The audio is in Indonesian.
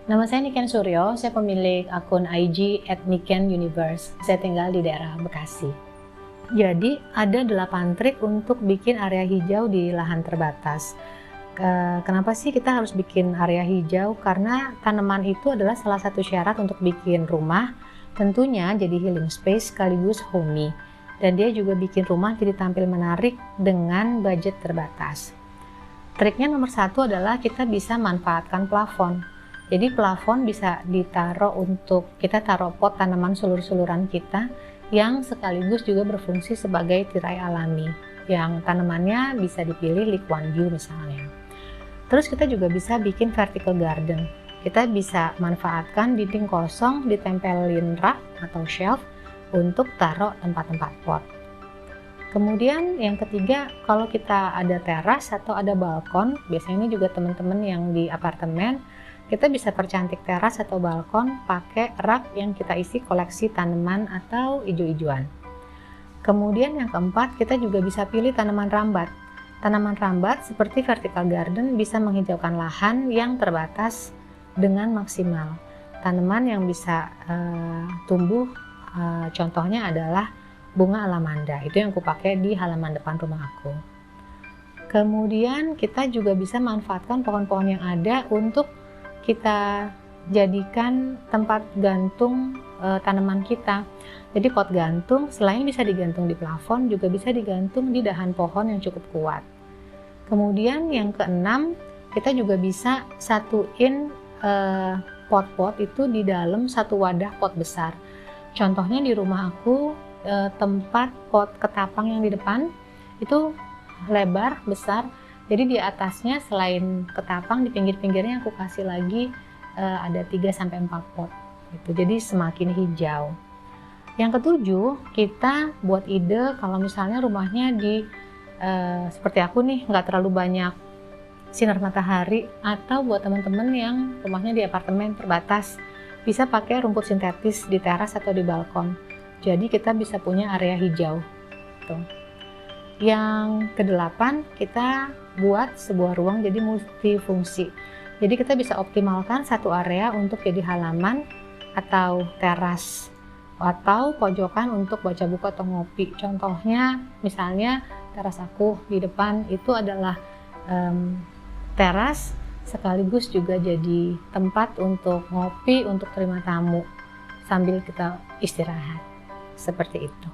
Nama saya Niken Suryo, saya pemilik akun IG @nikenuniverse. Saya tinggal di daerah Bekasi. Jadi ada 8 trik untuk bikin area hijau di lahan terbatas. Kenapa sih kita harus bikin area hijau? Karena tanaman itu adalah salah satu syarat untuk bikin rumah. Tentunya jadi healing space sekaligus homey. Dan dia juga bikin rumah jadi tampil menarik dengan budget terbatas. Triknya nomor 1 adalah kita bisa manfaatkan plafon. Jadi plafon bisa ditaruh untuk kita taruh pot tanaman sulur-suluran kita yang sekaligus juga berfungsi sebagai tirai alami yang tanamannya bisa dipilih Liquan View misalnya. Terus kita juga bisa bikin vertical garden. Kita bisa manfaatkan dinding kosong ditempelin rak atau shelf untuk taruh tempat-tempat pot. Kemudian yang ketiga, kalau kita ada teras atau ada balkon, biasanya ini juga teman-teman yang di apartemen, kita bisa percantik teras atau balkon pakai rak yang kita isi koleksi tanaman atau ijo-ijoan. Kemudian yang keempat, kita juga bisa pilih tanaman rambat. Tanaman rambat seperti vertical garden bisa menghijaukan lahan yang terbatas dengan maksimal. Tanaman yang bisa tumbuh, contohnya adalah bunga alamanda. Itu yang aku pakai di halaman depan rumah aku. Kemudian kita juga bisa manfaatkan pohon-pohon yang ada untuk kita jadikan tempat gantung tanaman kita. Jadi pot gantung selain bisa digantung di plafon, juga bisa digantung di dahan pohon yang cukup kuat. Kemudian yang keenam, kita juga bisa satuin pot-pot itu di dalam satu wadah pot besar. Contohnya di rumah aku, tempat pot ketapang yang di depan itu lebar, besar. Jadi di atasnya selain ketapang, di pinggir-pinggirnya aku kasih lagi ada 3-4 pot gitu. Jadi semakin hijau. Yang ketujuh, kita buat ide kalau misalnya rumahnya di seperti aku nih, nggak terlalu banyak sinar matahari, atau buat teman-teman yang rumahnya di apartemen terbatas, bisa pakai rumput sintetis di teras atau di balkon. Jadi kita bisa punya area hijau gitu. Yang kedelapan, kita buat sebuah ruang jadi multifungsi. Jadi kita bisa optimalkan satu area untuk jadi halaman atau teras atau pojokan untuk baca buku atau ngopi. Contohnya misalnya teras aku di depan itu adalah teras sekaligus juga jadi tempat untuk ngopi, untuk terima tamu sambil kita istirahat. Seperti itu.